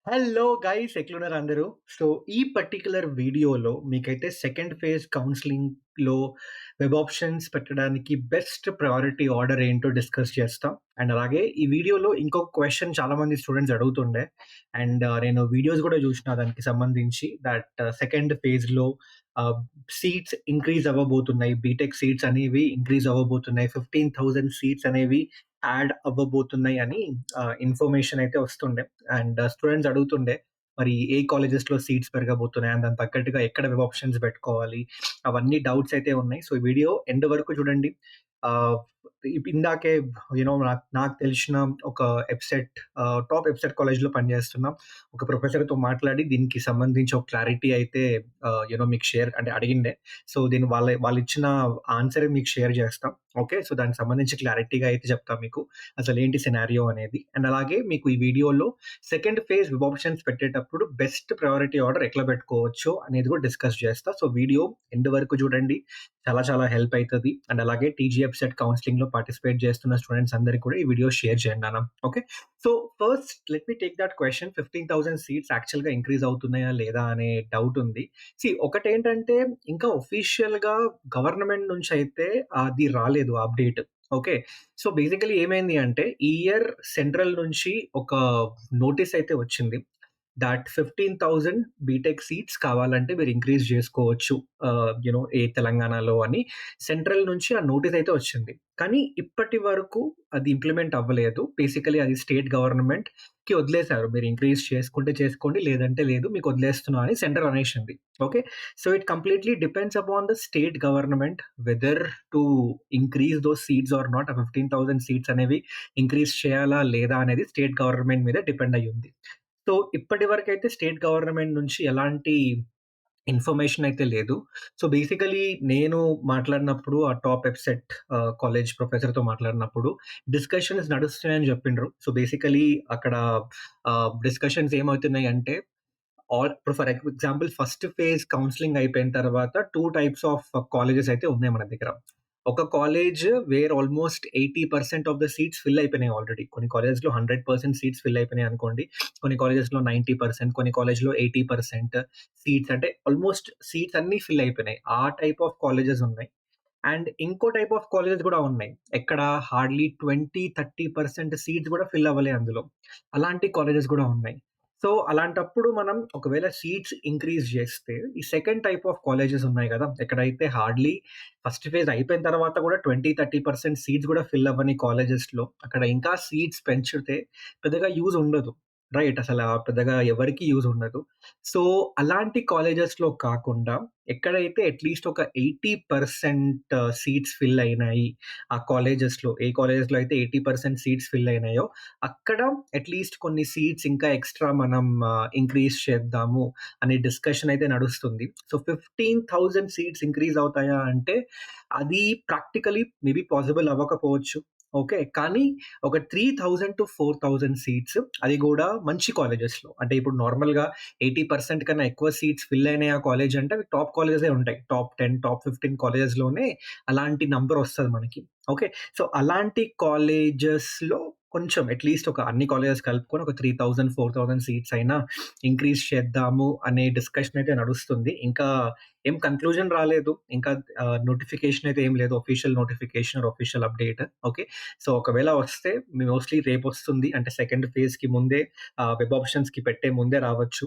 Hello guys ఎట్లున్నారు అందరూ? So, ఈ పర్టిక్యులర్ వీడియోలో మీకైతే సెకండ్ ఫేజ్ కౌన్సెలింగ్‌లో వెబ్ ఆప్షన్స్ పెట్టడానికి బెస్ట్ ప్రయారిటీ ఆర్డర్ ఏంటో డిస్కస్ చేస్తాం. అండ్ అలాగే ఈ వీడియోలో ఇంకొక క్వెషన్ చాలామంది స్టూడెంట్స్ అడుగుతుండే. అండ్ నేను వీడియోస్ గూడా జూషిన దానికి సంబంధించి సెకండ్ ఫేజ్‌లో ఆహ్, సీట్స్ ఇంక్రీజ్ అవ్వబోతున్నాయి. బీటెక్ సీట్స్ అనేవి ఇంక్రీజ్ అవ్వబోతున్నాయి. 15,000 సీట్స్ అనేవి యాడ్ అవ్వబోతున్నాయి అని ఇన్ఫర్మేషన్ అయితే వస్తుండే. అండ్ స్టూడెంట్స్ అడుగుతుండే, మరి ఏ కాలేజెస్‌లో సీట్స్ పెరగబోతున్నాయి? అండ్ దానికి తగ్గట్టుగా ఎక్కడ వెబ్ ఆప్షన్స్ పెట్టుకోవాలి? అవన్నీ డౌట్స్ అయితే ఉన్నాయి. సో, ఈ వీడియో ఎండ్ వరకు చూడండి. ఆహ్, ఇందాకే నాకు నాకు తెలిసిన ఒక టాప్ ఎబ్సెట్ కాలేజ్‌లో పనిచేస్తున్న ఒక ప్రొఫెసర్‌తో మాట్లాడి దీనికి సంబంధించి ఒక క్లారిటీ అయితే మీకు షేర్ అంటే అడిగిండే. సో, దీన్ని వాళ్ళిచ్చిన ఆన్సరే మీకు షేర్ చేస్తా. ఓకే. సో, దానికి సంబంధించి క్లారిటీగా అయితే చెప్తా మీకు. అసలేంటి సినారియో అనేది. అండ్ అలాగే మీకు ఈ వీడియోలో సెకండ్ ఫేజ్ వెబ్ ఆప్షన్స్ పెట్టేటప్పుడు బెస్ట్ ప్రయారిటీ ఆర్డర్ ఎట్లా పెట్టుకోవచ్చో అనేది కూడా డిస్కస్ చేస్తా. సో, వీడియో ఎండ్ వరకు చూడండి. చాలా చాలా హెల్ప్ అయితది. అండ్ అలాగే టీజీఎఫ్‌సెట్ కౌన్సెలింగ్‌లో పార్టిసిపేట్ చేస్తున్న స్టూడెంట్స్ అందరికి కూడా ఈ వీడియో షేర్ చేయండి అన్న. Okay. So, first let me take that question. 15,000 seats యాక్చువల్‌గా ఇంక్రీజ్ అవుతున్నాయా లేదా అనే డౌట్ ఉంది. ఒకటేంటంటే ఇంకా ఆఫీషియల్‌గా గవర్నమెంట్ నుంచయితే అది రాలేదు అప్‌డేట్. ఓకే. సో, బేసికల్లీ ఏమైంది అంటే ఈ ఇయర్ సెంట్రల్ నుంచి ఒక నోటీస్ అయితే వచ్చింది. 15,000 బీటెక్ సీట్స్ కావాలంటే మీరు ఇంక్రీజ్ జేసుకోవచ్చు. ఏ తెలంగాణలో అని సెంట్రల్ నుంచి ఆ నోటీస్ అయితే వచ్చింది. కానీ ఇప్పటి వరకు అది ఇంప్లిమెంట్ అవ్వలేదు. బేసికల్లీ అది స్టేట్ గవర్నమెంట్‌కి వదిలేసారు. మీరు ఇంక్రీజ్ చేసుకుంటే చేసుకోండి. లేదంటే లేదు. మీకు వదిలేస్తున్నా అని సెంట్రల్ అనేసింది. Okay. So, it completely depends upon the state government whether to increase those seats or not. ఆ 15,000 సీట్స్ అనేవి ఇంక్రీజ్ చేయాలా లేదా అనేది స్టేట్ గవర్నమెంట్ మీద డిపెండ్ అయ్యుంది. సో, ఇప్పటి వరకైతే స్టేట్ గవర్నమెంట్ నుంచి ఎలాంటి ఇన్ఫర్మేషన్ అయితే లేదు. సో, బేసికల్లీ నేను మాట్లాడినప్పుడు ఆ టాప్ ఎబ్సెట్ కాలేజ్ ప్రొఫెసర్‌తో మాట్లాడినప్పుడు డిస్కషన్స్ నడుస్తున్నాయని జెప్పిండ్రు. సో, బేసికల్లీ అక్కడ డిస్కషన్స్ ఏమవుతున్నాయంటే ఇప్పుడు for example first phase counselling అయిపోయిన తర్వాత 2 టైప్స్ ఆఫ్ కాలేజెస్ అయితే ఉన్నాయి మన దగ్గర. ఒక college wear almost 80% of the seats fill అయిపోయినాయి ఆల్రెడీ. కొన్ని కాలేజెస్‌లో 100% సీట్స్ ఫిల్ అయిపోయినాయి అనుకోండి. కొన్ని కాలేజెస్‌లో 90%, కొన్ని కాలేజ్‌లో 80% సీట్స్ అంటే ఆల్‌మోస్ట్ సీట్స్ అన్నీ ఫిల్ అయిపోయినాయి. ఆ టైప్ ఆఫ్ కాలేజెస్ ఉన్నాయి. అండ్ ఇంకో టైప్ ఆఫ్ కాలేజెస్ గూడా ఉన్నాయి. ఎక్కడ హార్డ్‌లీ 20, 30% సీట్స్ గూడా ఫిల్ అవ్వలే అందులో. అలాంటి కాలేజెస్ గూడా ఉన్నాయి. సో, అలాంటప్పుడు మనం ఒకవేళ సీట్స్ ఇంక్రీజ్ జేస్తే, ఈ సెకండ్ టైప్ ఆఫ్ కాలేజెస్ ఉన్నాయి గదా! ఎక్కడైతే హార్డ్‌లీ ఫస్ట్ ఫేజ్ అయిపోయిన తర్వాత గూడా 20, 30% సీట్స్ గూడా ఫిల్ అవ్వని కాలేజెస్‌లో అక్కడ ఇంకా సీట్స్ పెంచితే పెద్దగా యూజ్ ఉండదు. రైట్. పెద్దగా ఎవరికీ యూజ్ ఉండదు. సో, అలాంటి కాలేజెస్‌లో కాకుండా ఎక్కడైతే అట్‌లీస్ట్ ఒక 80% సీట్స్ ఫిల్ అయినాయి. ఆ కాలేజెస్‌లో ఏ కాలేజెస్‌లో అయితే 80% సీట్స్ ఫిల్ అయినాయో అక్కడ అట్‌లీస్ట్ కొన్ని సీట్స్ ఇంకా ఎక్స్‌ట్రా మనం ఇంక్రీజ్ చేద్దాము అనే డిస్కషన్ అయితే నడుస్తుంది. సో, 15,000 సీట్స్ ఇంక్రీజ్ అవుతాయా అంటే అది ప్రాక్టికల్లీ మేబీ పాసిబుల్ అవ్వకపోవచ్చు. ఓకే. కానీ ఒక 3,000-4,000 సీట్స్ అది గూడా మంచి కాలేజెస్‌లో. అంటే ఇప్పుడు నార్మల్‌గా 80% కన్నా ఎక్కువ సీట్స్ ఫిల్ అయినాయి ఆ కాలేజ్ అంటే అవి టాప్ కాలేజెసే ఉంటాయి. టాప్ 10, టాప్ 15 కాలేజెస్‌లోనే అలాంటి నంబర్ ఒస్తది మనకి. ఓకే. సో, అలాంటి కాలేజెస్‌లో కొంచెం అట్‌లీస్ట్ అన్ని కాలేజెస్ కలుపుకొని ఒక 3,000, 4,000 సీట్స్ అయినా ఇంక్రీజ్ చేద్దాము అనే డిస్కషన్ అయితే నడుస్తుంది. ఇంకా ఏం కన్క్లూజన్ రాలేదు. ఇంకా నోటిఫికేషన్ అయితే ఏం లేదు. Official notification or official update. Okay. So, ఒకవేళ వస్తే మోస్ట్‌లీ రేపొస్తుంది. అంటే సెకండ్ ఫేజ్‌కి ముందే వెబ్ ఆప్షన్స్‌కి పెట్టే ముందే రావచ్చు.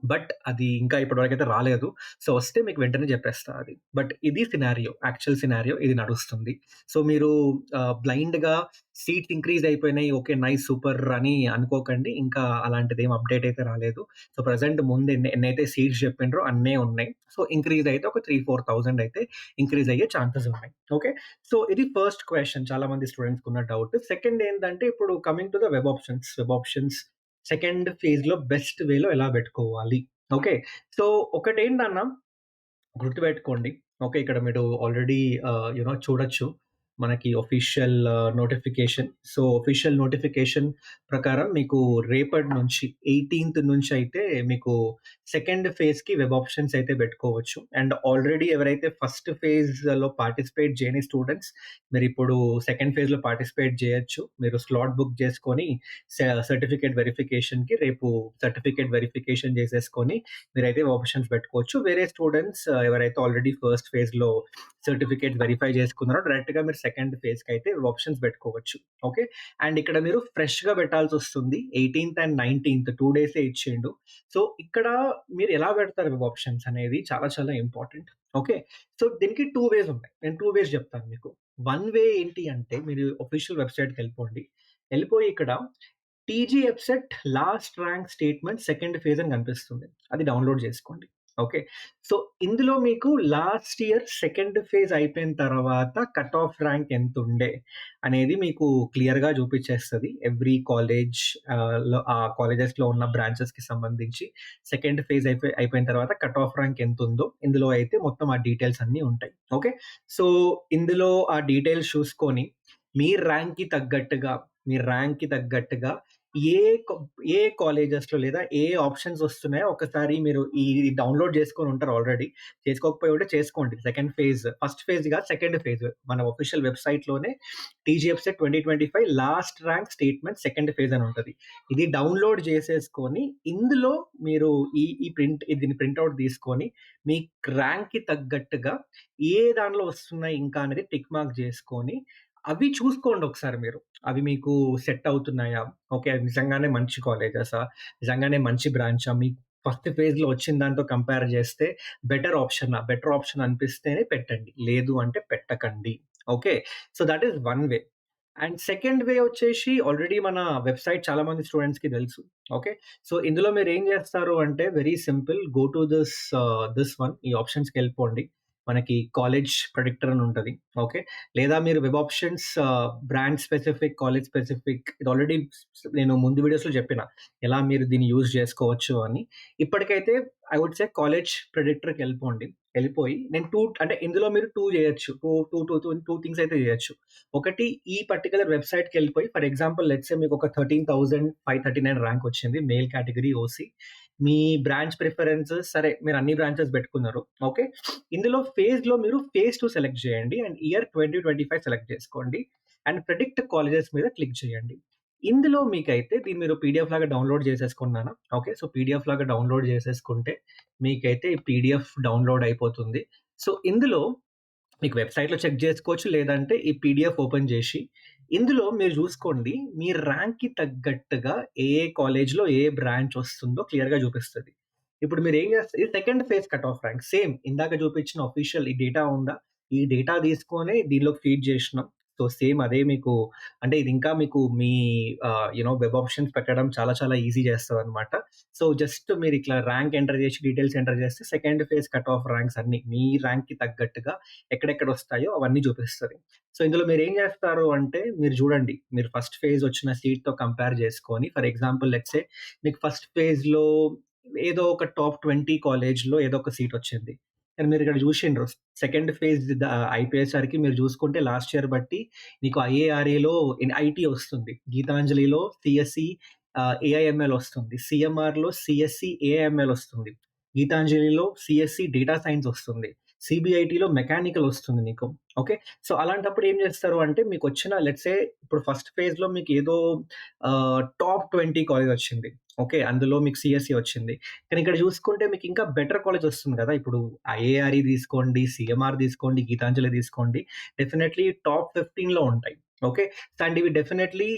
బట్ అది ఇంకా ఇప్పటి వరకైతే రాలేదు. సో, వస్తే మీకు వెంటనే జెప్పేస్తా అది. బట్ ఇది సినారియో. యాక్చువల్ సినారియో ఇది నడుస్తుంది. సో, మీరు బ్లైండ్‌గా సీట్స్ ఇంక్రీజ్ అయిపోయినాయి. ఓకే. నైస్ సూపర్ అని అనుకోకండి. ఇంకా అలాంటిదేం అప్‌డేట్ అయితే రాలేదు. సో, ప్రెజెంట్ ముందు ఎన్నైతే సీట్స్ జెప్పిండ్రో అన్నే ఉన్నాయి. సో, ఇంక్రీజ్ అయితే ఒక 3, 4,000 అయితే ఇంక్రీజ్ అయ్యే ఛాన్సెస్ ఉన్నాయి. ఓకే. సో, ఇది ఫస్ట్ క్వెషన్ చాలా మంది స్టూడెంట్స్‌కున్న డౌట్. సెకండ్ ఏందంటే ఇప్పుడు coming to the web options. Web options second ఫేజ్‌లో బెస్ట్ వేలో ఎలా బెట్టుకోవాలి? ఓకే. సో, ఒకటేంటన్నా గుర్తుపెట్టుకోండి. ఓకే. ఇక్కడ మీరు ఆల్రెడీ చూడొచ్చు. మనకి official notification. So, official notification ప్రకారం మీకు రేపటి నుంచి 18థ్ నుంచయితే మీకు సెకండ్ ఫేజ్‌కి వెబ్ ఆప్షన్స్ అయితే పెట్టుకోవచ్చు. అండ్ ఆల్రెడీ ఎవరైతే ఫస్ట్ ఫేజ్‌లో పార్టిసిపేట్ చేయని స్టూడెంట్స్ మీరిప్పుడు సెకండ్ ఫేజ్‌లో పార్టిసిపేట్ చేయొచ్చు. మీరు స్లాట్ బుక్ చేసుకొని సర్టిఫికేట్ వెరిఫికేషన్‌కి రేపు సర్టిఫికేట్ వెరిఫికేషన్ చేసేసుకొని మీరైతే ఆప్షన్స్ పెట్టుకోవచ్చు. వేరే స్టూడెంట్స్ ఎవరైతే ఆల్రెడీ ఫస్ట్ ఫేజ్‌లో సర్టిఫికేట్ వెరిఫై చేసుకున్నారో డైరెక్ట్‌గా మీరు సెకండ్ ఫేజ్‌కైతే ఆప్షన్స్ పెట్టుకోవచ్చు. ఓకే. అండ్ ఇక్కడ మీరు ఫ్రెష్‌గా పెట్టాల్సొస్తుంది. 18థ్ అండ్ 19థ్ 2 డేసే ఇచ్చిండు. సో, ఇక్కడ మీరు ఎలా పెడతారు వెబ్ ఆప్షన్స్ అనేది చాలా చాలా ఇంపార్టెంట్. ఓకే. సో, దీనికి 2 వేస్ ఉన్నాయి. నేను 2 వేస్ చెప్తాను మీకు. వన్ వే ఏంటి అంటే మీరు ఆఫీషియల్ వెబ్‌సైట్‌కెళ్ళిపోండి. ఎళ్ళిపోయి ఇక్కడ TG ఎఫ్సెట్ last rank statement second phase అని కనిపిస్తుంది. అది డౌన్‌లోడ్ చేసుకోండి. ఓకే. సో, ఇందులో మీకు లాస్ట్ ఇయర్ సెకండ్ ఫేజ్ అయిపోయిన తర్వాత కట్ ఆఫ్ ర్యాంక్ ఎంతుండే అనేది మీకు క్లియర్‌గా చూపిచ్చేస్తది. ఎవ్రీ కాలేజ్ ఆ కాలేజెస్‌లో ఉన్న బ్రాంచెస్‌కి సంబంధించి సెకండ్ ఫేజ్ అయిపోయిన తర్వాత కట్ ఆఫ్ ర్యాంక్ ఎంతుందో ఇందులో అయితే మొత్తం ఆ డీటెయిల్స్ అన్నీ ఉంటాయి. ఓకే. సో, ఇందులో ఆ డీటెయిల్స్ చూసుకొని మీ ర్యాంక్‌కి తగ్గట్టుగా, మీ ర్యాంక్‌కి తగ్గట్టుగా ఏ కా ఏ కాలేజెస్‌లో లేదా ఏ ఆప్షన్స్ వస్తున్నాయో ఒకసారి మీరు డౌన్‌లోడ్ చేసుకొని ఉంటారు ఆల్రెడీ. చేసుకోకపోయి ఉంటే చేసుకోండి. సెకండ్ ఫేజ్, ఫస్ట్ ఫేజ్ కాదు సెకండ్ ఫేజ్. మన ఆఫీషియల్ వెబ్‌సైట్‌లోనే టీజీఎఫ్‌సెట్ 2025 last rank statement second phase అని ఉంటది. ఇది డౌన్‌లోడ్ చేసేసుకొని ఇందులో మీరు దీన్ని ప్రింట్ ఔట్ తీసుకొని మీ ర్యాంక్‌కి తగ్గట్టుగా ఏ దాంట్లో వస్తున్నాయి ఇంకా అనేది టిక్ మార్క్ చేసుకొని అవి చూసుకోండి ఒకసారి మీరు. అవి మీకు సెట్ అవుతున్నాయా? ఓకే. అది నిజంగానే మంచి కాలేజెసా? నిజంగానే మంచి బ్రాంచా? మీకు ఫస్ట్ ఫేజ్‌లో వచ్చిన దాంతో కంపేర్ చేస్తే బెటర్ ఆప్షనా? బెటర్ ఆప్షన్ అనిపిస్తేనే పెట్టండి. లేదు అంటే పెట్టకండి. Okay. So, that is one way. And second way వచ్చేసి ఆల్రెడీ మన వెబ్‌సైట్ చాలా మంది స్టూడెంట్స్‌కి తెలుసు. ఓకే. సో, ఇందులో మీరేం చేస్తారు అంటే very simple. Go to this one ఈ ఆప్షన్స్‌కెళ్ళిపోండి. మనకి కాలేజ్ ప్రెడిక్టర్ అని ఉంటది. ఓకే. లేదా మీరు web options brand specific, college specific ఇది ఆల్రెడీ నేను ముందు వీడియోస్‌లో చెప్పిన. ఎలా మీరు దీన్ని యూజ్ చేసుకోవచ్చు అని. ఇప్పటికైతే ఐ వుడ్ సే కాలేజ్ ప్రెడిక్టర్‌కెళ్ళిపోండి. ఎళ్ళిపోయి నేను 2 అంటే ఇందులో మీరు 2 చేయొచ్చు. 2 థింగ్స్ అయితే చేయొచ్చు. ఒకటి ఈ పర్టిక్యులర్ వెబ్‌సైట్‌కెళ్ళిపోయి ఫర్ ఎగ్జాంపుల్ లెట్స్ సే మీకొక 13,539 ర్యాంక్ వచ్చింది. Male category OC. మీ బ్రాంచ్ ప్రిఫరెన్సెస్ సరే మీరు అన్ని బ్రాంచెస్ పెట్టుకున్నారు. ఓకే. ఇందులో ఫేజ్‌లో మీరు ఫేజ్ 2 సెలెక్ట్ చేయండి. అండ్ ఇయర్ 2025 సెలెక్ట్ చేసుకోండి. అండ్ ప్రెడిక్ట్ కాలేజెస్ మీద క్లిక్ చేయండి. ఇందులో మీకైతే దీన్ని మీరు పీడీఎఫ్ లాగా డౌన్‌లోడ్ చేసేసుకున్నానా? ఓకే. సో, పీడీఎఫ్ లాగా డౌన్‌లోడ్ చేసేసుకుంటే మీకైతే ఈ పీడీఎఫ్ డౌన్‌లోడ్ అయిపోతుంది. సో, ఇందులో మీకు వెబ్‌సైట్‌లో చెక్ జేసుకోవచ్చు. లేదంటే ఈ పీడీఎఫ్ ఓపెన్ జేసి, ఇందులో మీరు జూసుకోండి. మీ ర్యాంక్‌కి తగ్గట్టుగా ఏ కాలేజ్‌లో ఏ బ్రాంచ్ వస్తుందో క్లియర్‌గా చూపిస్తది. ఇప్పుడు మీరేం జేస్తారు ఇది second phase cut off rank. Same ఇందాక చూపించిన ఆఫిషియల్ ఈ డేటా ఉందా? ఈ డేటా తీసుకొనే దీనిలోకి ఫీడ్ జేసినాం. సో, సేమ్ అదే మీకు అంటే ఇది ఇంకా మీకు మీ వెబ్ ఆప్షన్స్ పెట్టడం చాలా చాలా ఈజీ చేస్తదనమాట. సో, జస్ట్ మీరిట్లా ర్యాంక్ ఎంటర్ జేసి, డీటెయిల్స్ ఎంటర్ జేస్తే second phase cut off ranks అన్నీ మీ ర్యాంక్‌కి తగ్గట్టుగా ఎక్కడెక్కడొస్తాయో అవన్నీ చూపిస్తది. సో, ఇందులో మీరేం జేస్తారు అంటే మీరు జూడండి. మీరు ఫస్ట్ ఫేజ్ వచ్చిన సీట్‌తో కంపేర్ జేసుకొని ఫర్ ఎగ్జాంపుల్ లెట్స్ సే మీకు ఫస్ట్ ఫేజ్‌లో ఏదో ఒక టాప్ 20 కాలేజ్‌లో ఏదో ఒక సీటొచ్చింది. కానీ మీరిక్కడ జూషిండ్రు సెకండ్ ఫేజ్ అయిపోయేసరికి మీరు జూసుకుంటే లాస్ట్ ఇయర్ బట్టి మీకు ఐఏఆర్ఏలో ఐటీ వస్తుంది. గీతాంజలిలో సీఎస్ఈ ఏఐఎంఎల్ వస్తుంది. సీఎంఆర్‌లో సీఎస్ఈ ఏఐఎంఎల్ వస్తుంది. గీతాంజలిలో సీఎస్ఈ డేటా సైన్స్ వస్తుంది. సీబీఐటీలో మెకానికల్ వస్తుంది నీకు. ఓకే. సో, అలాంటప్పుడు ఏం జేస్తారు అంటే మీకొచ్చిన లెట్స్ సే ఇప్పుడు ఫస్ట్ ఫేజ్‌లో మీకేదో టాప్ 20 కాలేజ్ వచ్చింది. ఓకే. అందులో మీకు సీఎస్ఈ వచ్చింది. కానీ ఇక్కడ జూసుకుంటే మీకు ఇంకా బెటర్ కాలేజ్ వస్తుంది గదా! ఇప్పుడు ఐఏఆర్‌ఈ తీసుకోండి, సీఎంఆర్ తీసుకోండి, గీతాంజలి తీసుకోండి. డెఫినైట్‌లీ టాప్ 15లో ఉంటాయి. ఓకే. అండ్ ఇవి డెఫినైట్‌లీ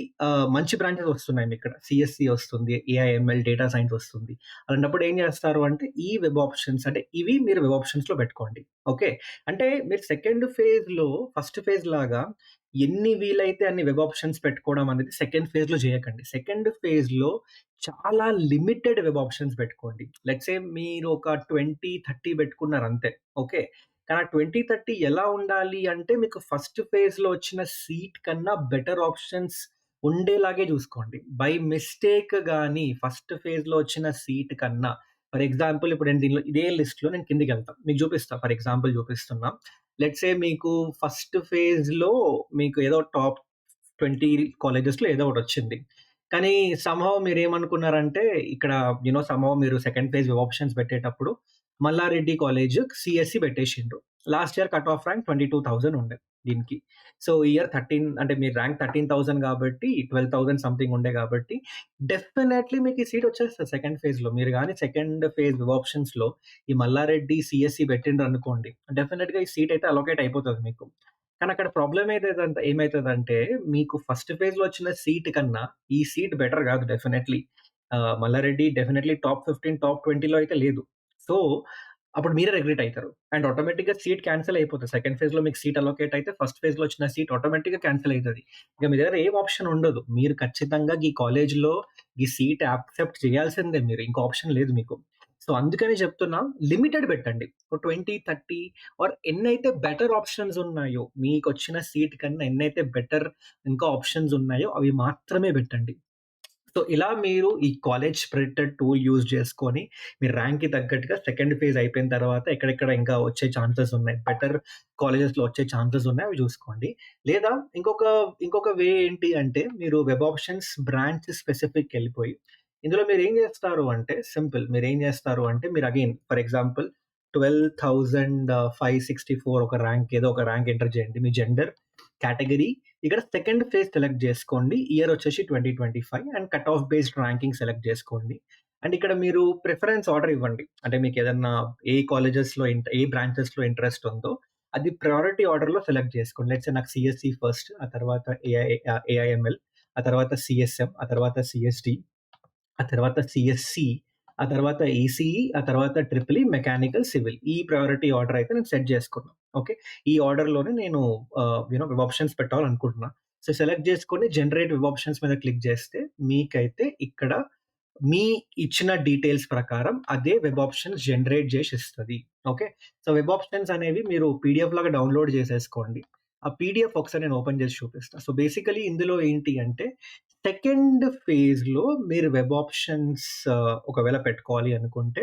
మంచి బ్రాంచెస్ వస్తున్నాయి మీకిక్కడ. సీఎస్ఈ వస్తుంది, ఏఐఎంఎల్, డేటా సైన్స్ వస్తుంది. అలాంటప్పుడు ఏం జేస్తారు అంటే ఈ వెబ్ ఆప్షన్స్ అంటే ఇవి మీరు వెబ్ ఆప్షన్స్‌లో పెట్టుకోండి. ఓకే. అంటే మీరు సెకండ్ ఫేజ్‌లో ఫస్ట్ ఫేజ్ లాగా ఎన్ని వీలైతే అన్ని వెబ్ ఆప్షన్స్ పెట్టుకోవడం అనేది సెకండ్ ఫేజ్‌లో జేయకండి. సెకండ్ ఫేజ్‌లో చాలా లిమిటెడ్ వెబ్ ఆప్షన్స్ పెట్టుకోండి. లెట్స్ సే మీరు ఒక 20, 30 పెట్టుకున్నారంతే. ఓకే. కానీ ఆ 20, 30 ఎలా ఉండాలి అంటే మీకు ఫస్ట్ ఫేజ్‌లో వచ్చిన సీట్ కన్నా బెటర్ ఆప్షన్స్ ఉండేలాగే జూసుకోండి. బై మిస్టేక్ గాని ఫస్ట్ ఫేజ్‌లో వచ్చిన సీట్ కన్నా ఫర్ ఎగ్జాంపుల్ ఇప్పుడు నేను దీనిలో ఇదే లిస్ట్‌లో నేను కిందకెళ్తా. మీకు జూపిస్తా. ఫర్ ఎగ్జాంపుల్ జూపిస్తున్నా. లెట్స్ సే మీకు ఫస్ట్ ఫేజ్‌లో మీకు ఏదో టాప్ 20 కాలేజెస్‌లో ఏదో ఒకటొచ్చింది. కానీ సమ్‌హౌ మీరేమనుకున్నారంటే ఇక్కడ సమ్‌హౌ మీరు సెకండ్ ఫేజ్ ఆప్షన్స్ పెట్టేటప్పుడు మల్లారెడ్డి కాలేజ్ సీఎస్‌సి పెట్టేసిండ్రు. Last year cut off rank 22,000 ఉండే దీనికి. సో, ఈ ఇయర్ 13 అంటే మీ ర్యాంక్ 13,000 కాబట్టి 12,000 సంథింగ్ ఉండే కాబట్టి డెఫినైట్‌లీ మీకు ఈ సీట్ వచ్చేస్తది సెకండ్ ఫేజ్‌లో. మీరు గాని సెకండ్ ఫేజ్ ఆప్షన్స్‌లో ఈ మల్లారెడ్డి సీఎస్‌సి పెట్టిండ్రనుకోండి, డెఫినిట్‌గా ఈ సీట్ అయితే అలొకేట్ అయిపోతది మీకు. కానీ అక్కడ ప్రాబ్లమ్ ఏమైతదంటే మీకు ఫస్ట్ ఫేజ్‌లో వచ్చిన సీట్ కన్నా ఈ సీట్ బెటర్ గాదు definitely. Malla Reddy definitely top 15, top 20లో అయితే లేదు. సో, అప్పుడు మీరే రిగ్రెట్ అయితారు. అండ్ ఆటోమేటిక్‌గా సీట్ క్యాన్సెల్ అయిపోతది. సెకండ్ ఫేజ్‌లో మీకు సీట్ అలొకేట్ అయితే ఫస్ట్ ఫేజ్‌లో వచ్చిన సీట్ ఆటోమేటిక్‌గా క్యాన్సెల్ అయితది. ఇక మీ దగ్గర ఏం ఆప్షన్ ఉండదు. మీరు ఖచ్చితంగా ఈ కాలేజ్‌లో ఈ సీట్ యాక్సెప్ట్ చేయాల్సిందే మీరు. ఇంకో ఆప్షన్ లేదు మీకు. సో, అందుకని చెప్తున్నా లిమిటెడ్ పెట్టండి. ఒక 20, 30 ఆర్ ఎన్నైతే బెటర్ ఆప్షన్స్ ఉన్నాయో, మీకొచ్చిన సీట్ కన్నా ఎన్నైతే బెటర్ ఇంకా ఆప్షన్స్ ఉన్నాయో అవి మాత్రమే పెట్టండి. సో, ఇలా మీరు ఈ కాలేజ్ స్ప్రెడెడ్ టూల్ యూజ్ చేసుకొని, మీ ర్యాంక్‌కి తగ్గట్టుగా సెకండ్ ఫేజ్ అయిపోయిన తర్వాత ఎక్కడెక్కడ ఇంకా వచ్చే ఛాన్సెస్ ఉన్నాయి. బెటర్ కాలేజెస్‌లో వచ్చే ఛాన్సెస్ ఉన్నాయి. అవి చూసుకోండి. లేదా ఇంకొక వే ఏంటి అంటే, మీరు వెబ్ ఆప్షన్స్ బ్రాంచ్ స్పెసిఫిక్‌కెళ్ళిపోయి, ఇందులో మీరేం చేస్తారు అంటే సింపుల్. మీరేం చేస్తారు అంటే, మీరు అగైన్ ఫర్ ఎగ్జాంపుల్ 12,564 ఒక ర్యాంక్ ఏదో ఒక ర్యాంక్ ఎంటర్ చేయండి. మీ జెండర్, కేటగరీ ఇక్కడ సెకండ్ ఫేజ్ సెలెక్ట్ చేసుకోండి. ఇయర్ వచ్చేసి 2025 and cut off based ranking select చేసుకోండి. అండ్ ఇక్కడ మీరు ప్రిఫరెన్స్ ఆర్డర్ ఇవ్వండి. అంటే మీకేదన్నా ఏ కాలేజెస్‌లో ఏ బ్రాంచెస్‌లో ఇంట్రెస్ట్ ఉందో అది ప్రయారిటీ ఆర్డర్‌లో సెలెక్ట్ చేసుకోండి. లెట్స్ సే నాకు సీఎస్‌సి ఫస్ట్, ఆ తర్వాత ఏఐఎంఎల్, ఆ తర్వాత సీఎస్ఎం, ఆ తర్వాత సీఎస్‌డి, ఆ తర్వాత సీఎస్‌సి, ఆ తర్వాత ఈసీఈ, ఆ తర్వాత ట్రిపుల్ ఈ, మెకానికల్, సివిల్. ఈ ప్రయారిటీ ఆర్డర్ అయితే నేను సెట్ చేసుకున్నా. ఓకే. ఈ ఆర్డర్‌లోనే నేను వెబ్ ఆప్షన్స్ పెట్టాలనుకుంటున్నా. సో, సెలెక్ట్ చేసుకొని జనరేట్ వెబ్ ఆప్షన్స్ మీద క్లిక్ చేస్తే మీకైతే ఇక్కడ మీ ఇచ్చిన డీటెయిల్స్ ప్రకారం అదే వెబ్ ఆప్షన్స్ జనరేట్ చేసి ఇస్తది. ఓకే. సో, వెబ్ ఆప్షన్స్ అనేవి మీరు పీడీఎఫ్ లాగా డౌన్‌లోడ్ చేసేసుకోండి. ఆ పీడీఎఫ్ ఒకసారి నేను ఓపెన్ చేసి చూపిస్తా. సో, బేసికల్లీ ఇందులో ఏంటి అంటే సెకండ్ ఫేజ్‌లో మీరు వెబ్ ఆప్షన్స్ ఒకవేళ పెట్టుకోవాలి అనుకుంటే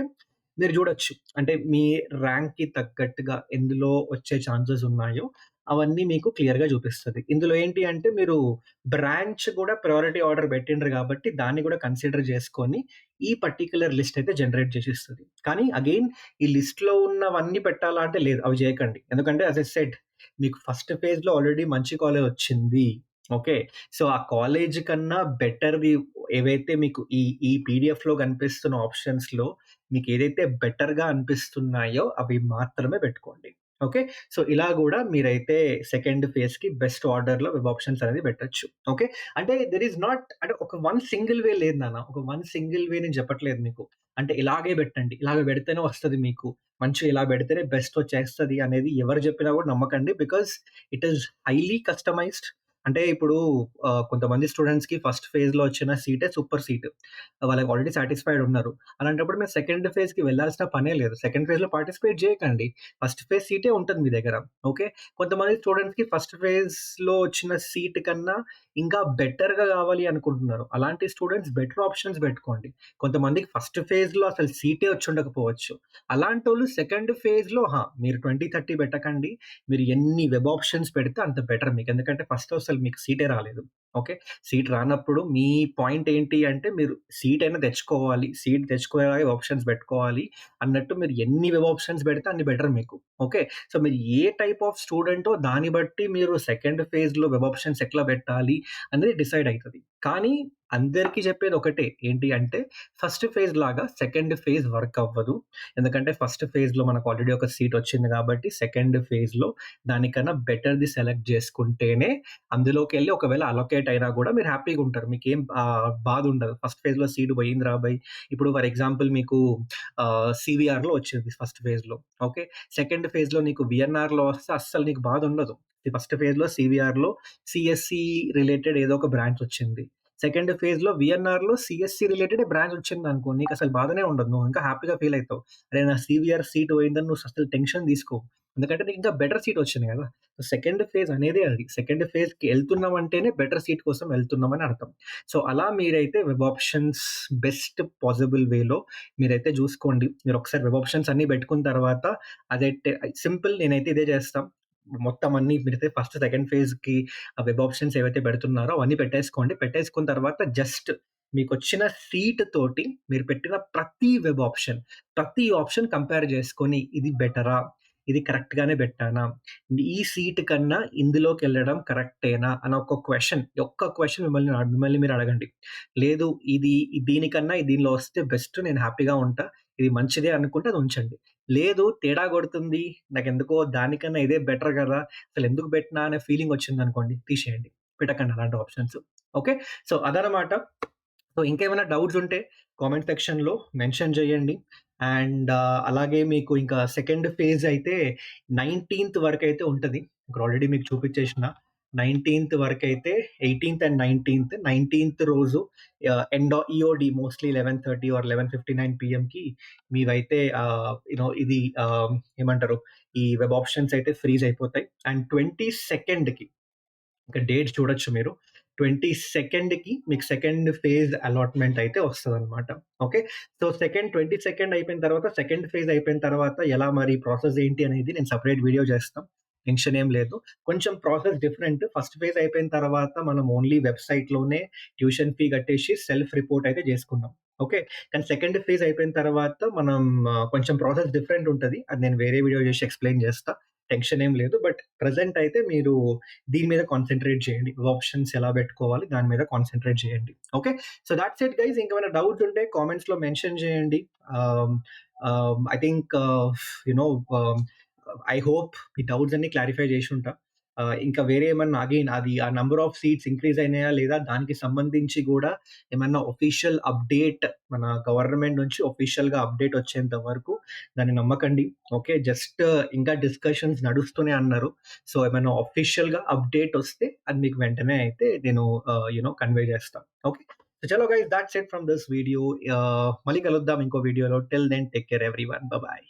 మీరు చూడొచ్చు. అంటే మీ ర్యాంక్‌కి తగ్గట్టుగా ఎందులో వచ్చే ఛాన్సెస్ ఉన్నాయో అవన్నీ మీకు క్లియర్‌గా చూపిస్తది. ఇందులో ఏంటి అంటే మీరు బ్రాంచ్ గూడా ప్రయారిటీ ఆర్డర్ పెట్టిండ్రు గాబట్టి, దాన్ని గూడా కన్సిడర్ జేసుకొని, ఈ పర్టిక్యులర్ లిస్ట్ అయితే జనరేట్ జేసిస్తది. కానీ అగైన్ ఈ లిస్ట్‌లో ఉన్నవన్నీ పెట్టాలా అంటే లేదు. అవి జేయకండి. ఎందుకంటే యాస్ ఐ సెడ్ మీకు ఫస్ట్ ఫేజ్‌లో ఆల్రెడీ మంచి కాలేజ్ వచ్చింది. ఓకే. సో, ఆ కాలేజ్ కన్నా బెటర్‌వి ఏవైతే మీకు ఈ పీడీఎఫ్‌లో కనిపిస్తున్న ఆప్షన్స్‌లో మీకేదైతే బెటర్‌గా అనిపిస్తున్నాయో అవి మాత్రమే పెట్టుకోండి. ఓకే. సో, ఇలా గూడా మీరైతే సెకండ్ ఫేజ్‌కి బెస్ట్ ఆర్డర్‌లో వెబ్ ఆప్షన్స్ అనేది పెట్టొచ్చు. ఓకే. అంటే దేర్ ఈస్ నాట్ అంటే ఒక వన్ సింగిల్ వే లేదు నాన్న. ఒక వన్ సింగిల్ వే నేను చెప్పట్లేదు మీకు. అంటే ఇలాగే పెట్టండి. ఇలాగ పెడితేనే వస్తది మీకు. మంచిగా ఇలా పెడితేనే బెస్ట్ వచ్చేస్తది అనేది ఎవరు చెప్పినా కూడా నమ్మకండి. Because it is highly customized. అంటే ఇప్పుడు కొంతమంది స్టూడెంట్స్‌కి ఫస్ట్ ఫేజ్‌లో వచ్చిన సీటే సూపర్ సీట్. వాళ్ళకి ఆల్రెడీ సాటిస్ఫైడ్ ఉన్నారు. అలాంటప్పుడు మీరు సెకండ్ ఫేజ్‌కి వెళ్ళాల్సిన పనే లేదు. సెకండ్ ఫేజ్‌లో పార్టిసిపేట్ చేయకండి. ఫస్ట్ ఫేజ్ సీటే ఉంటది మీ దగ్గర. ఓకే. కొంతమంది స్టూడెంట్స్‌కి ఫస్ట్ ఫేజ్‌లో వచ్చిన సీట్ కన్నా ఇంకా బెటర్‌గా కావాలి అనుకుంటున్నారు. అలాంటి స్టూడెంట్స్ బెటర్ ఆప్షన్స్ పెట్టుకోండి. కొంతమందికి ఫస్ట్ ఫేజ్‌లో అసలు సీటే వచ్చుండకపోవచ్చు. అలాంటోళ్ళు సెకండ్ ఫేజ్‌లో మీరు 20, 30 పెట్టకండి. మీరు ఎన్ని వెబ్ ఆప్షన్స్ పెడితే అంత బెటర్ మీకు. ఎందుకంటే ఫస్ట్‌లో అసలు మీకు సీటే రాలేదు. ఓకే. సీట్ రానప్పుడు మీ పాయింట్ ఏంటి అంటే మీరు సీట్ అయినా తెచ్చుకోవాలి. సీట్ తెచ్చుకునేలాగా ఆప్షన్స్ పెట్టుకోవాలి అన్నట్టు మీరు ఎన్ని వెబ్ ఆప్షన్స్ పెడితే అన్ని బెటర్ మీకు. ఓకే. సో, మీరు ఏ టైప్ ఆఫ్ స్టూడెంటో దాన్ని బట్టి మీరు సెకండ్ ఫేజ్‌లో వెబ్ ఆప్షన్స్ ఎట్లా పెట్టాలి అనేది డిసైడ్ అయితది. కానీ అందరికీ చెప్పేది ఒకటే. ఏంటి అంటే ఫస్ట్ ఫేజ్ లాగా సెకండ్ ఫేజ్ వర్క్ అవ్వదు. ఎందుకంటే ఫస్ట్ ఫేజ్‌లో మనకు ఆల్రెడీ ఒక సీట్ వచ్చింది కాబట్టి సెకండ్ ఫేజ్‌లో దానికన్నా బెటర్‌ది సెలెక్ట్ చేసుకుంటేనే అందులోకెళ్ళి ఒకవేళ అలొకేట్ అయినా గూడా మీరు హ్యాపీగుంటారు. మీకేం బాధుండదు. ఫస్ట్ ఫేజ్‌లో సీట్ పోయిందిరా బయ్! ఇప్పుడు ఫర్ ఎగ్జాంపుల్ మీకు సీవీఆర్‌లో వచ్చింది ఫస్ట్ ఫేజ్‌లో. ఓకే. సెకండ్ ఫేజ్‌లో నీకు వీఎన్ఆర్‌లో వస్తే అస్సలు నీకు బాధుండదు. ఈ ఫస్ట్ ఫేజ్‌లో సీవీఆర్‌లో సీఎస్‌సి రిలేటెడ్ ఏదో ఒక బ్రాంచ్ వచ్చింది. సెకండ్ ఫేజ్‌లో వీఎన్ఆర్‌లో సీఎస్‌సి రిలేటెడే బ్రాంచ్ వచ్చిందనుకో నీకసలు బాధనే ఉండదు. నువ్వు ఇంకా హ్యాపీగా ఫీల్ అయితావు. అరే! నా సీవీఆర్ సీట్ పోయిందని నువ్వు అసలు టెన్షన్ తీసుకోవు. ఎందుకంటే నీకు ఇంకా బెటర్ సీట్ వచ్చింది గదా! సెకండ్ ఫేజ్ అనేదే అది. సెకండ్ ఫేజ్‌కి ఎళ్తున్నామంటేనే బెటర్ సీట్ కోసం వెళ్తున్నామని అర్థం. సో, అలా మీరైతే వెబ్ ఆప్షన్స్ బెస్ట్ పాసిబుల్ వేలో మీరైతే జూసుకోండి. మీరొకసారి వెబ్ ఆప్షన్స్ అన్నీ బెట్టుకున్న తర్వాత అదైతే సింపుల్ నేనైతే ఇదే చేస్తా. మొత్తం అన్నీ మీరైతే ఫస్ట్, సెకండ్ ఫేజ్‌కి ఆ వెబ్ ఆప్షన్స్ ఏవైతే పెడుతున్నారో అవన్నీ పెట్టేసుకోండి. పెట్టేసుకున్న తర్వాత జస్ట్ మీకొచ్చిన సీట్ తోటి మీరు పెట్టిన ప్రతి ఆప్షన్ కంపేర్ చేసుకొని ఇది బెటరా? ఇది కరెక్ట్‌గానే పెట్టానా? ఈ సీట్ కన్నా ఇందులోకెళ్ళడం కరెక్టేనా? అని ఒక్క క్వెషన్ మిమ్మల్ని మీరు అడగండి. లేదు ఇది దీనికన్నా దీనిలో వస్తే బెస్ట్, నేను హ్యాపీగా ఉంటా, ఇది మంచిదే అనుకుంటే అది ఉంచండి. లేదు తేడా కొడుతుంది, నాకెందుకో దానికన్నా ఇదే బెటర్ గదా! అసలెందుకు పెట్టినా అనే ఫీలింగ్ వచ్చిందనుకోండి, తీసేయండి. పెట్టకండి అలాంటి ఆప్షన్స్. ఓకే. సో, అదనమాట. సో, ఇంకేమైనా డౌట్స్ ఉంటే కామెంట్ సెక్షన్‌లో మెన్షన్ చేయండి. అండ్ అలాగే మీకు ఇంకా సెకండ్ ఫేజ్ అయితే 19థ్ వరకైతే ఉంటది. ఇక్కడ ఆల్రెడీ మీకు చూపించేసిన. 19థ్ వరకైతే 18థ్ అండ్ 19థ్ రోజు ఈఓడి మోస్ట్‌లీ 11:30 ఆర్ 11:59 పీఎంకి మీవైతే ఇది ఏమంటారు, ఈ వెబ్ ఆప్షన్స్ అయితే ఫ్రీజ్ అయిపోతాయి. అండ్ 22కి ఇంకా డేట్ చూడొచ్చు మీరు. 22కి మీకు సెకండ్ ఫేజ్ అలాట్‌మెంట్ అయితే వస్తదనమాట. ఓకే. సో, 22nd అయిపోయిన తర్వాత, సెకండ్ ఫేజ్ అయిపోయిన తర్వాత ఎలా మరి ప్రాసెస్ ఏంటి అనేది నేను సెపరేట్ వీడియో చేస్తా. టెన్షన్ ఏం లేదు. కొంచెం ప్రాసెస్ డిఫరెంట్. ఫస్ట్ ఫేజ్ అయిపోయిన తర్వాత మనం ఓన్లీ వెబ్‌సైట్‌లోనే ట్యూషన్ ఫీ కట్టేసి సెల్ఫ్ రిపోర్ట్ అయితే చేసుకున్నాం. ఓకే. కానీ సెకండ్ ఫేజ్ అయిపోయిన తర్వాత మనం కొంచెం ప్రాసెస్ డిఫరెంట్ ఉంటది. అది నేను వేరే వీడియో చేసి ఎక్స్‌ప్లెయిన్ చేస్తా. టెన్షన్ ఏం లేదు. బట్ ప్రెజెంట్ అయితే మీరు దీని మీద కాన్సంట్రేట్ చేయండి. ఆప్షన్స్ ఎలా పెట్టుకోవాలి దాని మీద కాన్సంట్రేట్ చేయండి. Okay. So, thoughts it guys. ఇంకేమైనా డౌట్స్ ఉంటే కామెంట్స్‌లో మెన్షన్ చేయండి. ఆహ్, I think you know I hope me doubts అన్నీ క్లారిఫై చేసుంటా. ఇంకా వేరే ఏమన్నా అగైన్ అది ఆ నంబర్ ఆఫ్ సీట్స్ ఇంక్రీజ్ అయినాయా లేదా దానికి సంబంధించి గూడా ఏమన్నా ఆఫీషియల్ అప్డేట్ మన గవర్నమెంట్ నుంచి ఆఫీషియల్‌గా అప్డేట్ వచ్చేంత వరకు దాన్ని నమ్మకండి. ఓకే. జస్ట్ ఇంకా డిస్కషన్స్ నడుస్తూనే అన్నారు. సో, ఏమైనా ఆఫీషియల్‌గా అప్డేట్ వస్తే అది మీకు వెంటనే అయితే నేను కన్వే చేస్తా. ఓకే. సో, చలో guys, that's it from this video. మళ్ళీ కలుద్దాం ఇంకో వీడియోలో. Till then take care everyone. Bye by.